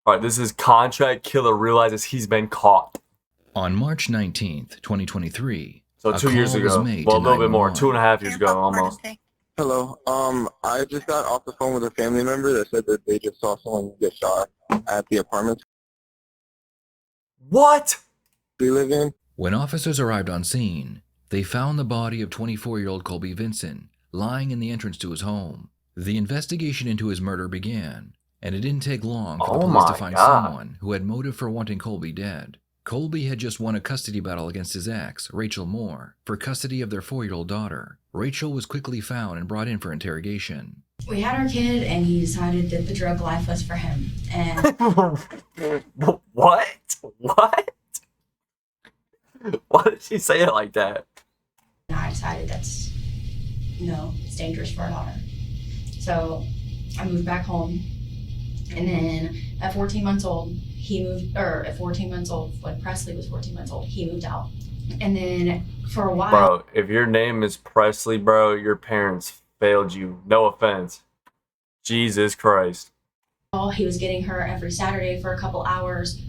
All right, this is contract killer realizes he's been caught. On March 19th, 2023, So 2 years ago. Well, a little bit more. 2.5 years ago, almost. Hello. I just got off the phone with a family member that said that they just saw someone get shot at the apartment What? we live in. When officers arrived on scene, they found the body of 24-year-old Colby Vinson lying in the entrance to his home. The investigation into his murder began, and it didn't take long for the police to find someone who had motive for wanting Colby dead. Colby had just won a custody battle against his ex, Rachel Moore, for custody of their 4-year-old daughter. Rachel was quickly found and brought in for interrogation. We had our kid, and he decided that the drug life was for him. And What? What? Why did she say it like that? I decided it's dangerous for our daughter. So I moved back home, and then at 14 months old, when Presley was 14 months old, he moved out. And then for a while... Bro, if your name is Presley, bro, your parents failed you. No offense. Jesus Christ. He was getting her every Saturday for a couple hours,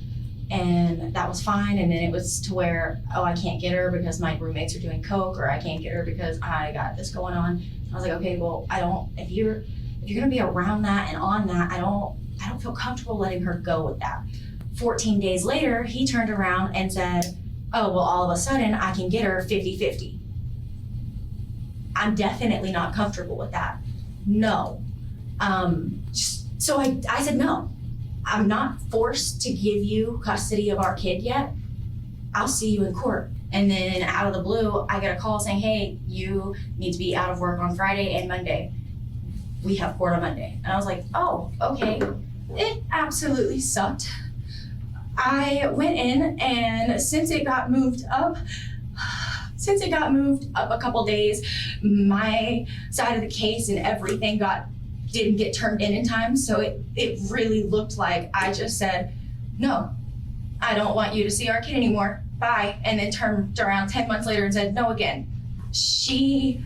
and that was fine. And then it was to where, I can't get her because my roommates are doing coke, or I can't get her because I got this going on. I was like, okay, well, if you're gonna be around that and on that, I don't feel comfortable letting her go with that. 14 days later, he turned around and said, oh, well, all of a sudden I can get her 50-50. I'm definitely not comfortable with that. No. So I said, no, I'm not forced to give you custody of our kid yet. I'll see you in court. And then out of the blue, I get a call saying, hey, you need to be out of work on Friday and Monday. We have court on Monday. And I was like, oh, okay. It absolutely sucked. I went in, and since it got moved up a couple days, my side of the case and everything didn't get turned in time. So it really looked like I just said, no, I don't want you to see our kid anymore. Bye. And then turned around 10 months later and said no again. She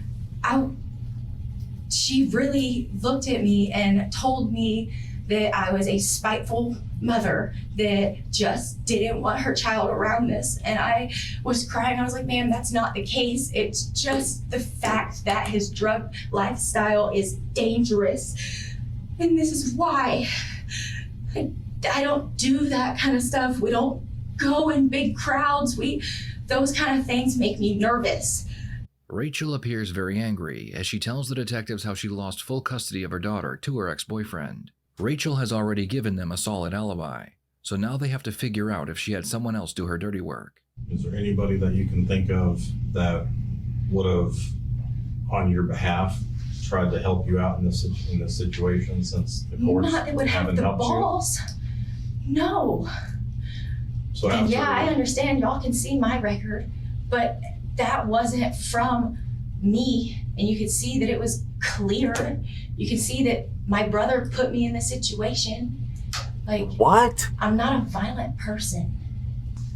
really looked at me and told me that I was a spiteful mother that just didn't want her child around this. And I was crying. I was like, ma'am, that's not the case. It's just the fact that his drug lifestyle is dangerous. And this is why I don't do that kind of stuff. We don't go in big crowds. Those kind of things make me nervous. Rachel appears very angry as she tells the detectives how she lost full custody of her daughter to her ex-boyfriend. Rachel has already given them a solid alibi, so now they have to figure out if she had someone else do her dirty work. Is there anybody that you can think of that would have, on your behalf, tried to help you out in this situation, since the courts Not that would have haven't the helped balls. No. So And yeah, I understand y'all can see my record, but that wasn't from me. And you could see that it was clear. You could see that my brother put me in the situation. Like, What? I'm not a violent person.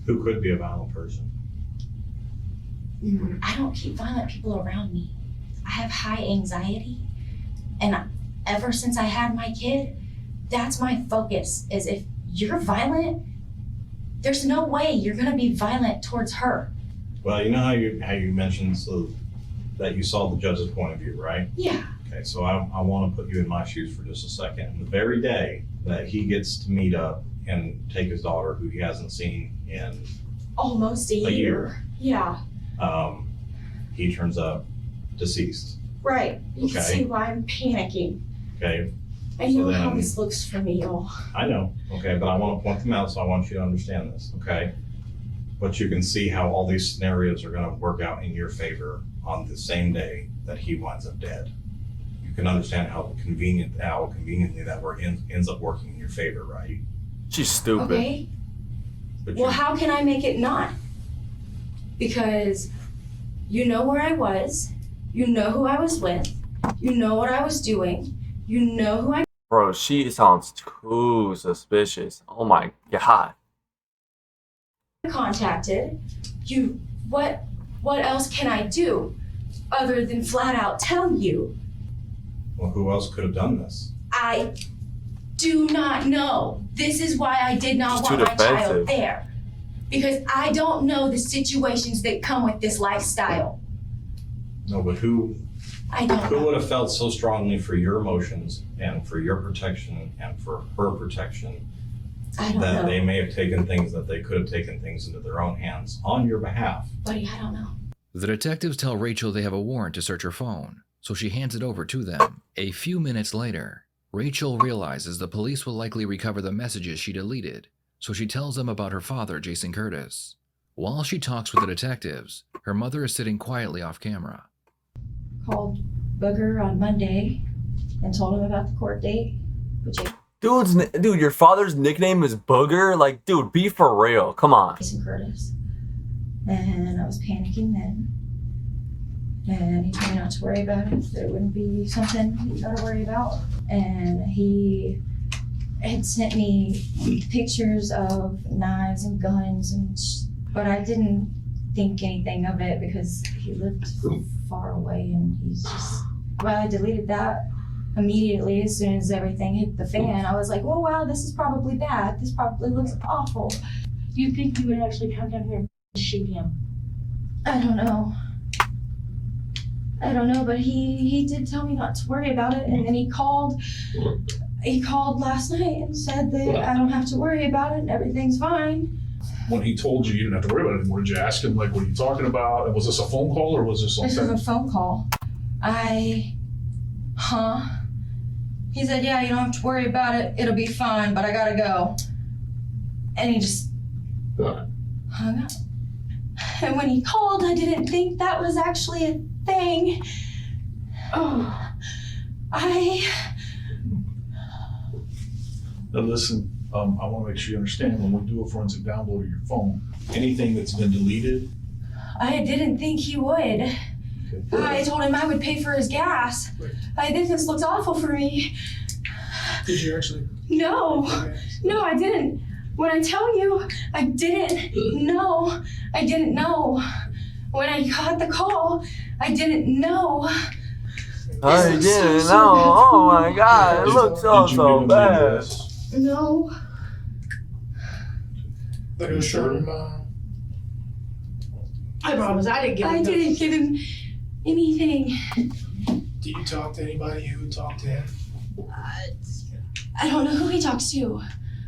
Who could be a violent person? I don't keep violent people around me. I have high anxiety. And ever since I had my kid, that's my focus, is if you're violent, there's no way you're gonna be violent towards her. Well, you know how you mentioned that you saw the judge's point of view, right? Yeah. Okay, so I want to put you in my shoes for just a second. The very day that he gets to meet up and take his daughter, who he hasn't seen in Almost a year. Yeah, he turns up deceased. right. You can Okay. see why I'm panicking. Okay, I So know how then- this looks for me, y'all. I know. Okay, but I want to point them out, so I want you to understand this. Okay, but you can see how all these scenarios are going to work out in your favor on the same day that he winds up dead. You can understand how conveniently that ends up working in your favor, right? She's stupid. Okay, But well, how can I make it not? Because you know where I was, you know who I was with, you know what I was doing, you know who I Bro, she sounds too suspicious. Oh my god. contacted. What else can I do other than flat out tell you? Well, who else could have done this? do not know. This is why I did not She's want too my child defensive. there. Because I don't know the situations that come with this lifestyle. No, but who I don't know. would have felt so strongly for your emotions and for your protection and for her protection I don't that know. they may have taken things that they could have taken things into their own hands on your behalf? Buddy, I don't know. The detectives tell Rachel they have a warrant to search her phone, so she hands it over to them. A few minutes later, Rachel realizes the police will likely recover the messages she deleted, so she tells them about her father, Jason Curtis. While she talks with the detectives, her mother is sitting quietly off camera. Called Booger on Monday and told him about the court date. Dude, your father's nickname is Booger? Like, dude, be for real. Come on. Jason Curtis. And I was panicking then. And he told me not to worry about it. That it wouldn't be something you gotta worry about. And he had sent me pictures of knives and guns but I didn't think anything of it because he lived far away and he's just, well, I deleted that immediately as soon as everything hit the fan. I was like, oh wow, this is probably bad. This probably looks awful. Do you think he would actually come down here and shoot him? I don't know. But he did tell me not to worry about it, and then he called last night and said that I don't have to worry about it and everything's fine. When he told you didn't have to worry about it anymore, did you ask him, like, what are you talking about? And was this a phone call or was this This was something? a phone call. He said, yeah, you don't have to worry about it. It'll be fine, but I gotta go. And he just hung up. And when he called, I didn't think that was actually a thing. Oh, Now listen, I want to make sure you understand, when we do a forensic download of your phone, anything that's been deleted, I didn't think he would. I told him I would pay for his gas. I think this looks awful for me. did you actually? No, I didn't. When I tell you, I didn't know. I didn't know. When I got the call, I didn't know. I looks didn't so know. bad Oh for my me. god, it looks so bad. No. Are you sure? I promise I didn't give I him didn't give him anything. Do you talk to anybody who talked to him? I don't know who he talks to.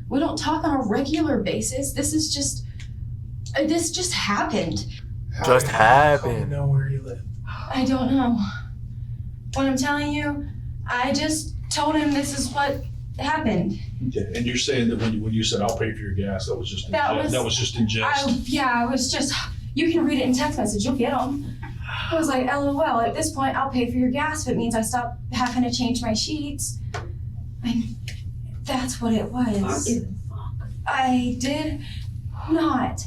We don't talk on a regular basis. This just happened. Just How do you happened. know where you live? I don't know. What I'm telling you, I just told him this is what happened. Okay. And you're saying that when you said I'll pay for your gas, that was just in That jest? was- That was just in jest. I was just, you can read it in text message, you'll get them. I was like, LOL, at this point, I'll pay for your gas if it means I stop having to change my sheets. That's what it was. I did not.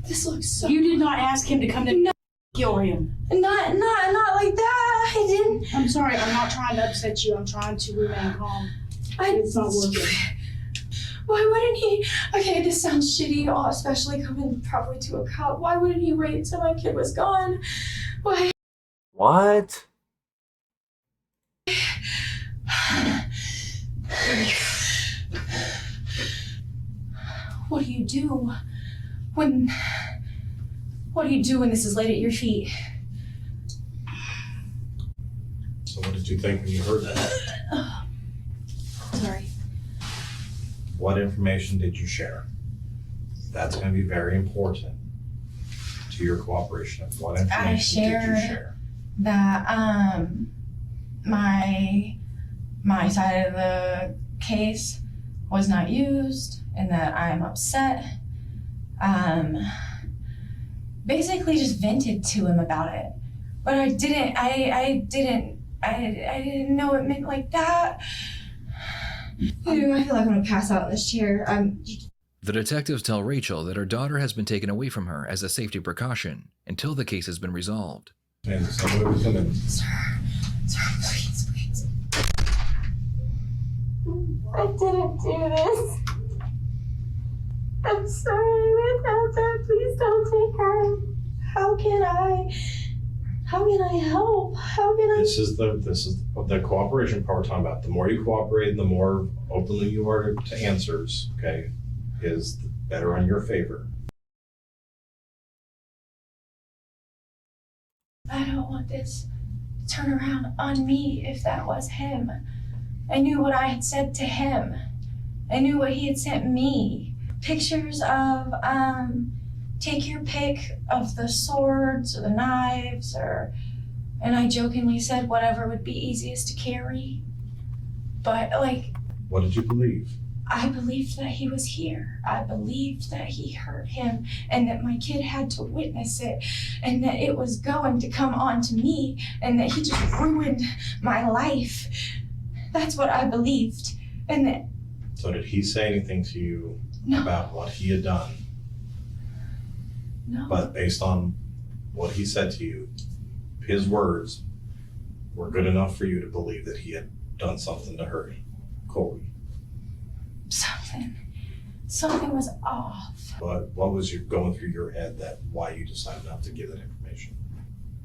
This looks so. You did not ask him to come to kill him. Not like that. I didn't. I'm sorry, I'm not trying to upset you. I'm trying to remain calm. I, It's not working. Why wouldn't he? Okay, this sounds shitty, especially coming probably to a cop. Why wouldn't he wait till my kid was gone? Why? What? What do you do when? What do you do when this is laid at your feet? So what did you think when you heard that? Sorry. What information did you share? That's going to be very important to your cooperation. What information did you shared- share? That my side of the case was not used and that I'm upset. Basically just vented to him about it. But I didn't know it meant like that. I feel like I'm gonna pass out in this chair. The detectives tell Rachel that her daughter has been taken away from her as a safety precaution until the case has been resolved. And somebody was going to Sir, please. I didn't do this. I'm sorry without that. Please don't take her. How How can I help? How can I? This is the cooperation part we're talking about. The more you cooperate and the more openly you are to answers, okay, is better in your favor. I don't want this to turn around on me if that was him. I knew what I had said to him. I knew what he had sent me. Pictures of, take your pick of the swords or the knives and I jokingly said whatever would be easiest to carry. But What did you believe? I believed that he was here. I believed that he hurt him and that my kid had to witness it and that it was going to come on to me and that he just ruined my life. That's what I believed. And that. So did he say anything to you No. about what he had done? No. But based on what he said to you, his words were good enough for you to believe that he had done something to hurt Colby. Something was off. But what was going through your head that why you decided not to give that information?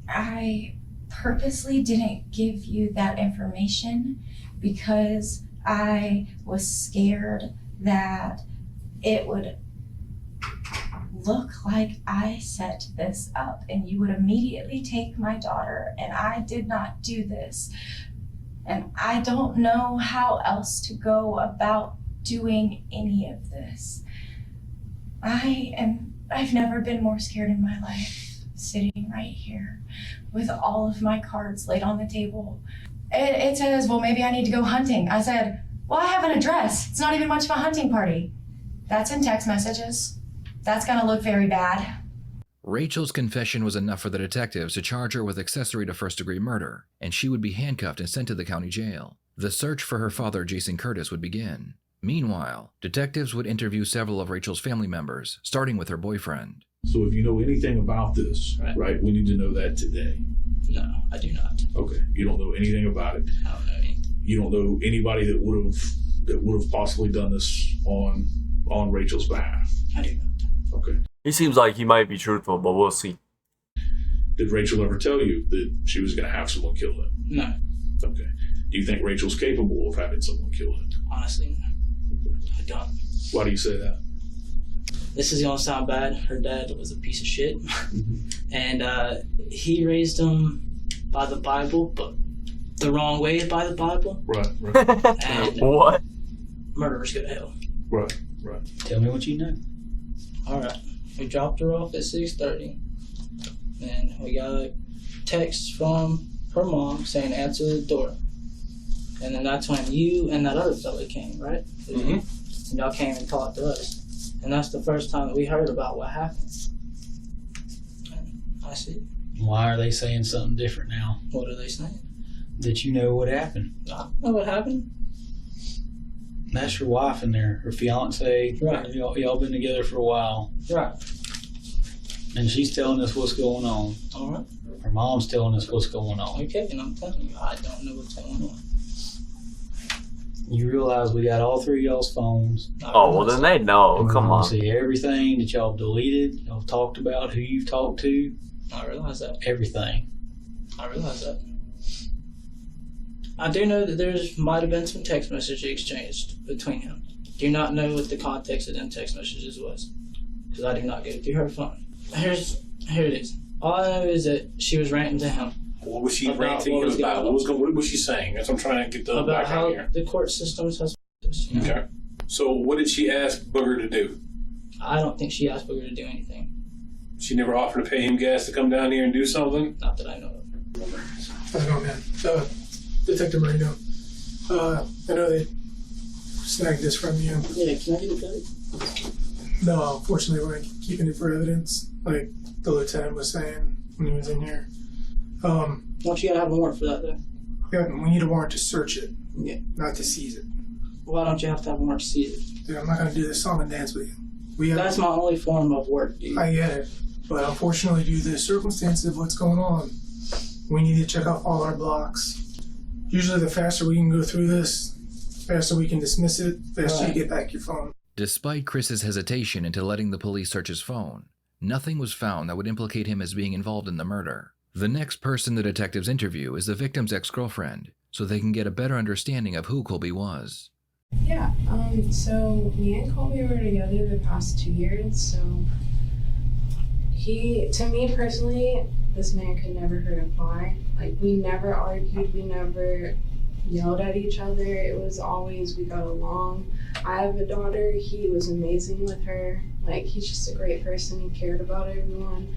I purposely didn't give you that information because I was scared that it would look like I set this up and you would immediately take my daughter, and I did not do this. And I don't know how else to go about doing any of this. I've never been more scared in my life, sitting right here with all of my cards laid on the table. It says, well, maybe I need to go hunting. I said, well, I have an address. It's not even much of a hunting party. That's in text messages. That's gonna look very bad. Rachel's confession was enough for the detectives to charge her with accessory to first-degree murder, and she would be handcuffed and sent to the county jail. The search for her father, Jason Curtis, would begin. Meanwhile, detectives would interview several of Rachel's family members, starting with her boyfriend. So if you know anything about this, right, we need to know that today. No, I do not. Okay, you don't know anything about it. I don't know anything. You don't know anybody that would have possibly done this on Rachel's behalf. I do not. Okay. He seems like he might be truthful, but we'll see. Did Rachel ever tell you that she was going to have someone kill him? No. Okay. Do you think Rachel's capable of having someone kill him? Honestly, I don't. Why do you say that? This is gonna sound bad. Her dad was a piece of shit, and he raised him by the Bible, but the wrong way by the Bible. Right. And What? murderers go to hell. Right. Tell me what you know. All right. We dropped her off at 6:30, and we got a text from her mom saying answer the door. And then that's when you and that other fella came, right? And y'all came and talked to us. And that's the first time that we heard about what happened. And I said, Why are they saying something different now? what are they saying? That you know what happened. I don't know what happened. That's your wife in there, her fiance. Right. Y'all been together for a while. Right. And she's telling us what's going on. All right. Her mom's telling us what's going on. Okay, and I'm telling you, I don't know what's going on. You realize we got all three of y'all's phones. Oh, well, then they know. And we Come wanna on. see everything that y'all deleted, y'all talked about, who you've talked to, I realize that. everything. I realize that. I do know that there's might have been some text message exchanged between him. Do not know what the context of them text messages was, because I do not go through her phone. Here it is. All I know is that she was ranting to him What was she About ranting what you was about? going What was she saying? That's what I'm trying to get the about background how here. the court systems has this. You know? Okay. So what did she ask Booger to do? I don't think she asked Booger to do anything. She never offered to pay him gas to come down here and do something? Not that I know of. How's it going, man? Detective Marino. I know they snagged this from you. Yeah, can I get a credit? No, unfortunately, we're keeping it for evidence, like the lieutenant was saying when he was in here. Don't you gotta have a warrant for that, though? Yeah, we need a warrant to search it, Yeah. not to seize it. Why don't you have to have a warrant to see it? Dude, I'm not gonna do this song and dance with you. We have, That's my only form of work, dude. I get it, but unfortunately, due to the circumstances of what's going on, we need to check off all our blocks. Usually, the faster we can go through this, the faster we can dismiss it, the faster you get back your phone. Despite Chris's hesitation into letting the police search his phone, nothing was found that would implicate him as being involved in the murder. The next person the detectives interview is the victim's ex-girlfriend, so they can get a better understanding of who Colby was. Yeah, so me and Colby were together the past 2 years, so to me personally, this man could never hurt a fly. Like, we never argued, we never yelled at each other. It was always, we got along. I have a daughter, he was amazing with her. Like, he's just a great person, he cared about everyone.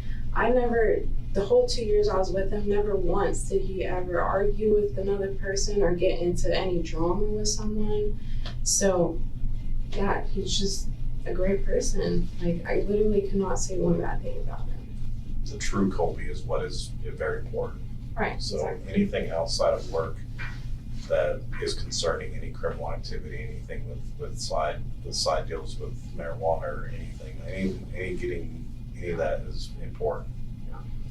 The whole 2 years I was with him, never once did he ever argue with another person or get into any drama with someone. So, yeah, he's just a great person. Like, I literally could not say one bad thing about him. The true Colby is what is very important. Right, So exactly. anything outside of work that is concerning any criminal activity, anything with side deals with marijuana or anything, any of that is important.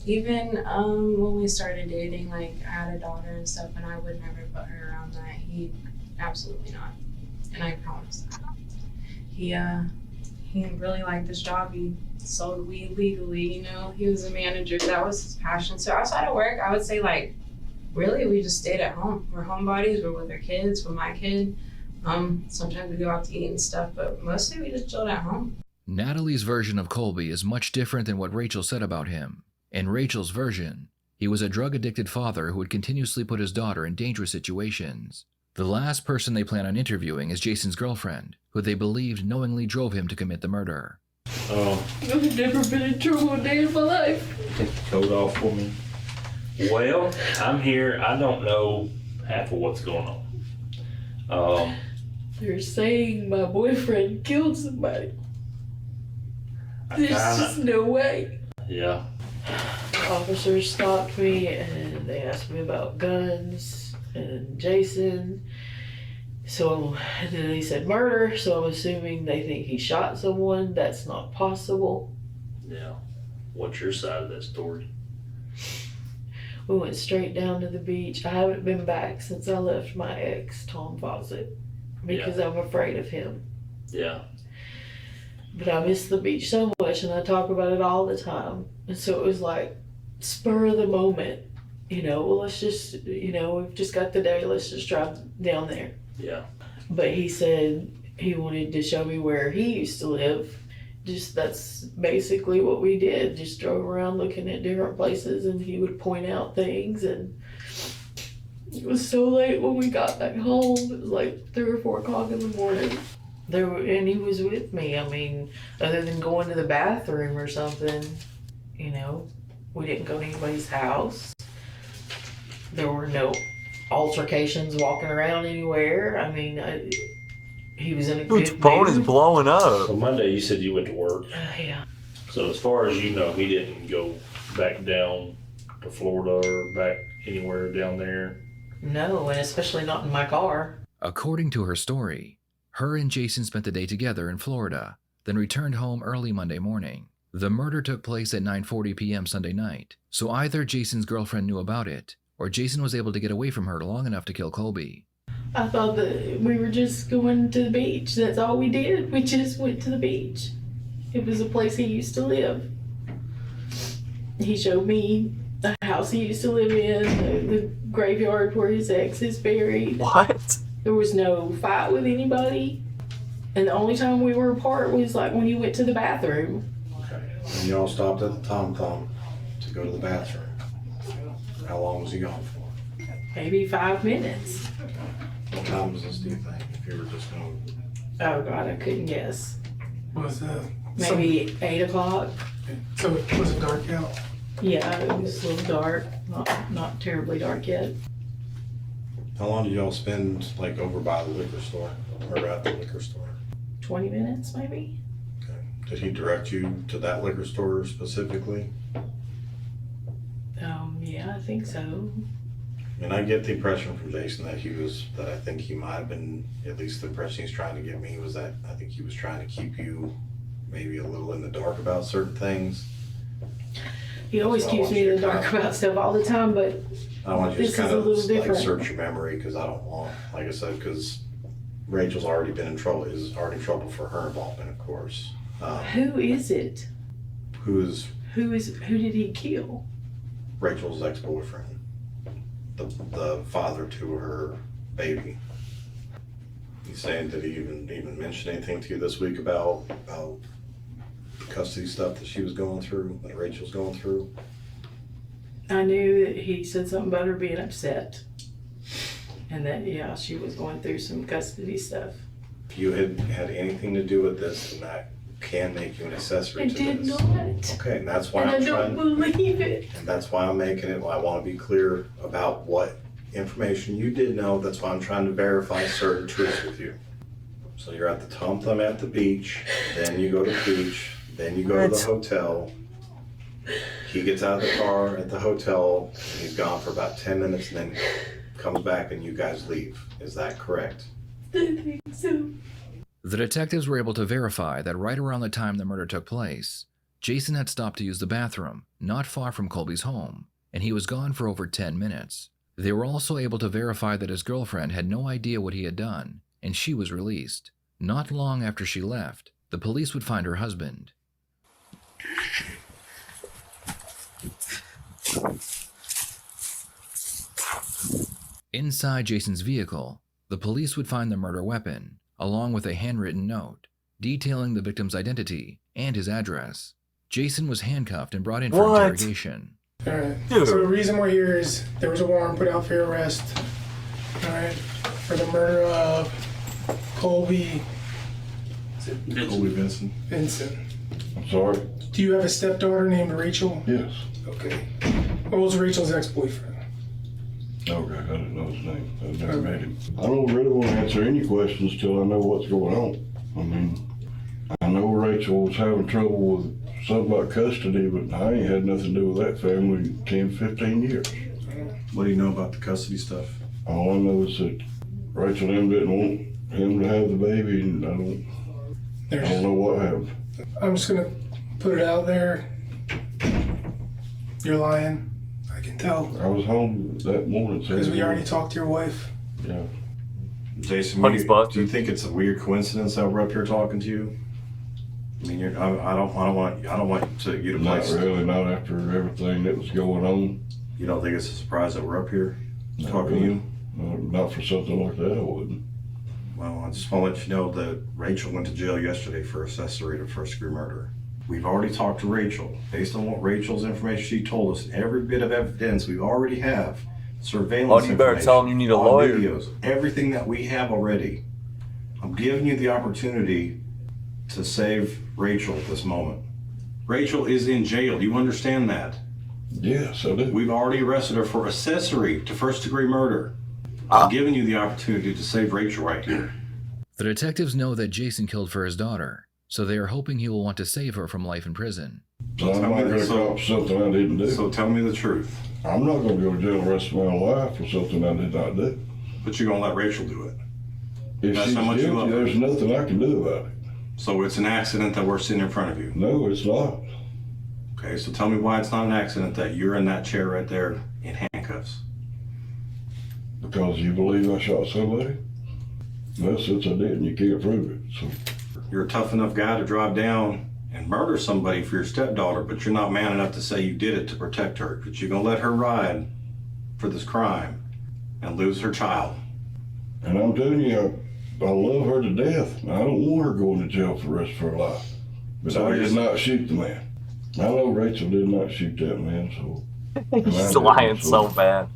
Even when we started dating, like, I had a daughter and stuff, and I would never put her around that. He absolutely not, and I promise that. He really liked this job. He sold weed legally, you know. He was a manager. That was his passion. So outside of work, I would say, like, really, we just stayed at home. We're homebodies. We're with our kids, with my kid. Sometimes we go out to eat and stuff, but mostly we just chilled at home. Natalie's version of Colby is much different than what Rachel said about him. In Rachel's version, he was a drug-addicted father who would continuously put his daughter in dangerous situations. The last person they plan on interviewing is Jason's girlfriend, who they believed knowingly drove him to commit the murder. I've never been in trouble a day in my life. Take the coat off for me. Well, I'm here. I don't know half of what's going on. They're saying my boyfriend killed somebody. There's just no way. Yeah. The officers stopped me and they asked me about guns and Jason. So, and then they said murder, so I'm assuming they think he shot someone. That's not possible. Yeah. What's your side of that story? We went straight down to the beach. I haven't been back since I left my ex, Tom Fawcett, because I'm afraid of him. Yeah. But I miss the beach so much and I talk about it all the time. And so it was like spur of the moment, you know, well, let's just, you know, we've just got the day, let's just drive down there. Yeah. But he said he wanted to show me where he used to live. Just that's basically what we did. Just drove around looking at different places and he would point out things. And it was so late when we got back home. It was like 3 or 4 o'clock in the morning. And he was with me. I mean, other than going to the bathroom or something, you know, we didn't go to anybody's house. There were no altercations walking around anywhere. I mean, he was in a good mood. Dude's phone is blowing up. So Monday you said you went to work. Yeah. So as far as you know, he didn't go back down to Florida or back anywhere down there? No, and especially not in my car. According to her story, her and Jason spent the day together in Florida, then returned home early Monday morning. The murder took place at 9:40 p.m. Sunday night, so either Jason's girlfriend knew about it, or Jason was able to get away from her long enough to kill Colby. I thought that we were just going to the beach. That's all we did. We just went to the beach. It was a place he used to live. He showed me the house he used to live in, the graveyard where his ex is buried. What? There was no fight with anybody. And the only time we were apart was like when he went to the bathroom. Okay. And y'all stopped at the Tom Tom to go to the bathroom. How long was he gone for? Maybe 5 minutes. What time was this, do you think, if you were just going? Oh God, I couldn't guess. Was Maybe 8 o'clock. So it was dark out? Yeah, it was a little dark. Not terribly dark yet. How long did y'all spend, like, over by the liquor store, or at the liquor store? 20 minutes maybe. Okay. Did he direct you to that liquor store specifically? Yeah, I think so. And I get the impression from Jason that I think he might have been, at least the impression he's trying to give me was that I think he was trying to keep you maybe a little in the dark about certain things. He always keeps me in the dark about stuff all the time, but I want you to this just kind is a of little like different. search your memory because I don't want, like I said, because Rachel's already been in trouble, is already in trouble for her involvement, of course. Who is it? Who Who did he kill? Rachel's ex-boyfriend, the father to her baby. He's saying, did he even mention anything to you this week about the custody stuff that she was going through, that Rachel's going through? I knew that he said something about her being upset. And that, yeah, she was going through some custody stuff. If you had anything to do with this, then that can make you an accessory I to did this. not. Okay, and that's why And I'm I trying. don't believe it. And that's why I'm making it. I want to be clear about what information you did know. That's why I'm trying to verify certain truths with you. So you're at the Tom Thumb at the beach, then you go to the beach, then you go to the hotel. He gets out of the car at the hotel, and he's gone for about 10 minutes, and then comes back and you guys leave. Is that correct? I think so. The detectives were able to verify that right around the time the murder took place, Jason had stopped to use the bathroom not far from Colby's home, and he was gone for over 10 minutes. They were also able to verify that his girlfriend had no idea what he had done, and she was released. Not long after she left, the police would find her husband. Inside Jason's vehicle, the police would find the murder weapon, along with a handwritten note detailing the victim's identity and his address. Jason was handcuffed and brought in for interrogation. Alright, so the reason we're here is there was a warrant put out for your arrest, alright, for the murder of Colby Vincent. Vincent. I'm sorry? Do you have a stepdaughter named Rachel? Yes. Okay. What was Rachel's ex-boyfriend? Okay, I didn't know his name. I never met him. I don't really want to answer any questions till I know what's going on. I mean, I know Rachel was having trouble with something about custody, but I ain't had nothing to do with that family in 10, 15 years. What do you know about the custody stuff? All I know is that Rachel and him didn't want him to have the baby, and I don't know what happened. I'm just gonna put it out there. You're lying. I can tell. I was home that morning. Because we already talked to your wife. Yeah. Jason, Honey's busted. do you think it's a weird coincidence that we're up here talking to you? I mean, I don't want you to Not place. really, not after everything that was going on. You don't think it's a surprise that we're up here Not talking to really. you? Not for something like that, I wouldn't. Well, I just want to let you know that Rachel went to jail yesterday for accessory to first-degree murder. We've already talked to Rachel. Based on what Rachel's information she told us, every bit of evidence we already have, surveillance you better tell him you need a on lawyer. videos, everything that we have already. I'm giving you the opportunity to save Rachel at this moment. Rachel is in jail. Do you understand that? Yes, I do. We've already arrested her for accessory to first-degree murder. I'm giving you the opportunity to save Rachel right here. The detectives know that Jason killed for his daughter, so they are hoping he will want to save her from life in prison. So I'm not going to cop something I didn't do. So tell me the truth. I'm not going to go to jail the rest of my life for something I did not do. But you're going to let Rachel do it. If That's she's how much you love guilty, her. there's nothing I can do about it. So it's an accident that we're sitting in front of you. No, it's not. Okay, so tell me why it's not an accident that you're in that chair right there in handcuffs. Because you believe I shot somebody? Well, since I didn't, you can't prove it. So You're a tough enough guy to drive down and murder somebody for your stepdaughter, but you're not man enough to say you did it to protect her. But you're going to let her ride for this crime and lose her child. And I'm telling you, I love her to death. I don't want her going to jail for the rest of her life. But So I you're did not shoot the man. I know Rachel did not shoot that man, so. He's lying so bad.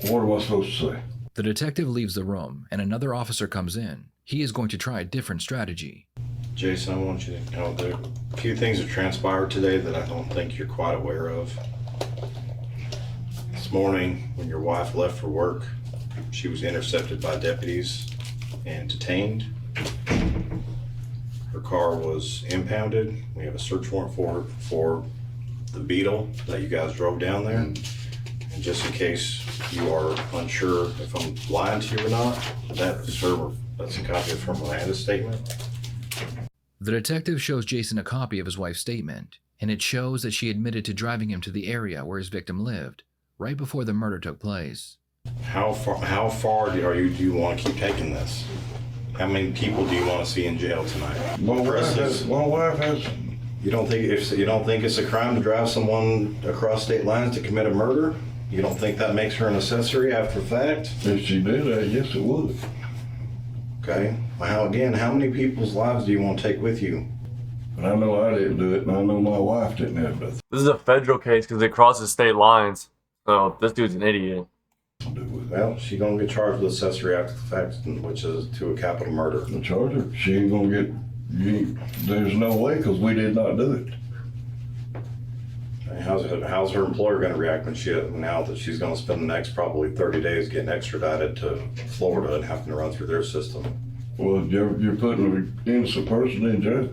What am I supposed to say? The detective leaves the room, and another officer comes in. He is going to try a different strategy. Jason, I want you to know there are a few things that transpired today that I don't think you're quite aware of. This morning, when your wife left for work, she was intercepted by deputies and detained. Her car was impounded. We have a search warrant for the Beetle that you guys drove down there. And just in case you are unsure if I'm lying to you or not, that's a copy of her Miranda statement. The detective shows Jason a copy of his wife's statement, and it shows that she admitted to driving him to the area where his victim lived, right before the murder took place. How far do you want to keep taking this? How many people do you want to see in jail tonight? My wife has You don't think it's a crime to drive someone across state lines to commit a murder? You don't think that makes her an accessory after the fact? If she did that, yes, it would. Okay. Well, how many people's lives do you want to take with you? But I know I didn't do it, and I know my wife didn't have nothing This is a federal case because it crosses state lines. So this dude's an idiot. to do with it. Well, she's gonna get charged with accessory after the fact, which is to a capital murder. The charger, she ain't gonna get, there's no way, because we did not do it. How's her employer gonna react now that she's gonna spend the next probably 30 days getting extradited to Florida and having to run through their system? Well, you're putting an innocent person in jail.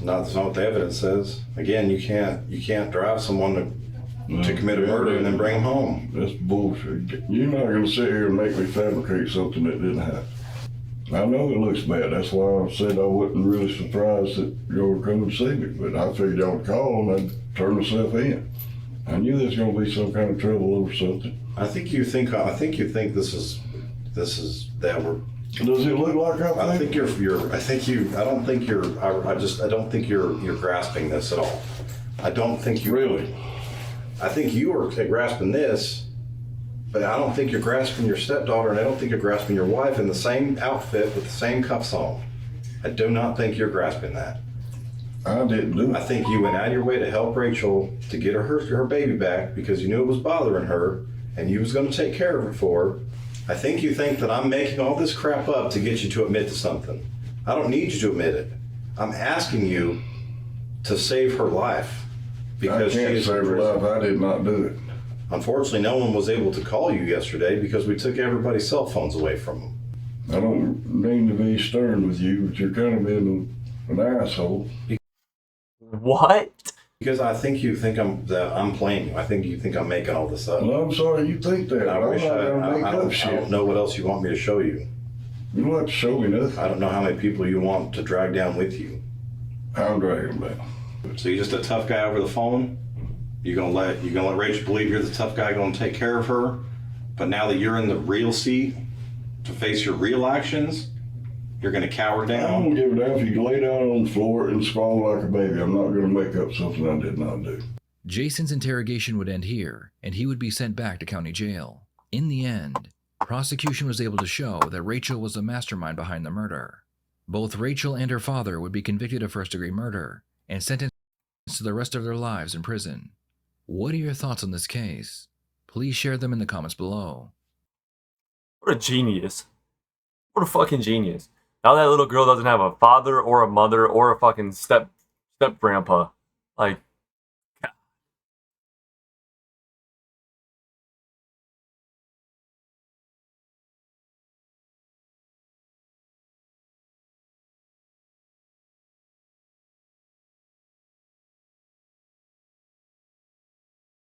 That's not what the evidence says. Again, you can't drive someone to commit a murder and then bring them home. That's bullshit. You're not gonna sit here and make me fabricate something that didn't happen. I know it looks bad. That's why I said I wasn't really surprised that y'all were coming to see me. But I figured y'all would call and I'd turn myself in. I knew there's gonna be some kind of trouble over something. I think you think this is that we're. Does it look like I think you're grasping this at all. I don't think you really. I think you are grasping this, but I don't think you're grasping your stepdaughter, and I don't think you're grasping your wife in the same outfit with the same cuffs on. I do not think you're grasping that. I didn't do it. I think you went out of your way to help Rachel to get her baby back because you knew it was bothering her, and you was going to take care of it for her. I think you think that I'm making all this crap up to get you to admit to something. I don't need you to admit it. I'm asking you to save her life because I can't save her life. I did not do it. Unfortunately, no one was able to call you yesterday because we took everybody's cell phones away from them. I don't mean to be stern with you, but you're kind of being an asshole. What? Because I think you think I'm playing you. I think you think I'm making all this up. Well, I'm sorry you think that. I don't know what else you want me to show you. You don't have to show me nothing. I don't know how many people you want to drag down with you. I'll drag them down. So you're just a tough guy over the phone? You're gonna let Rachel believe you're the tough guy gonna take care of her, but now that you're in the real seat to face your real actions, you're gonna cower down? I don't give a damn if you lay down on the floor and squall like a baby. I'm not gonna make up something I did not do. Jason's interrogation would end here, and he would be sent back to county jail. In the end, prosecution was able to show that Rachel was the mastermind behind the murder. Both Rachel and her father would be convicted of first-degree murder and sentenced to the rest of their lives in prison. What are your thoughts on this case? Please share them in the comments below. What a genius. What a fucking genius. Now that little girl doesn't have a father or a mother or a fucking step grandpa. Like,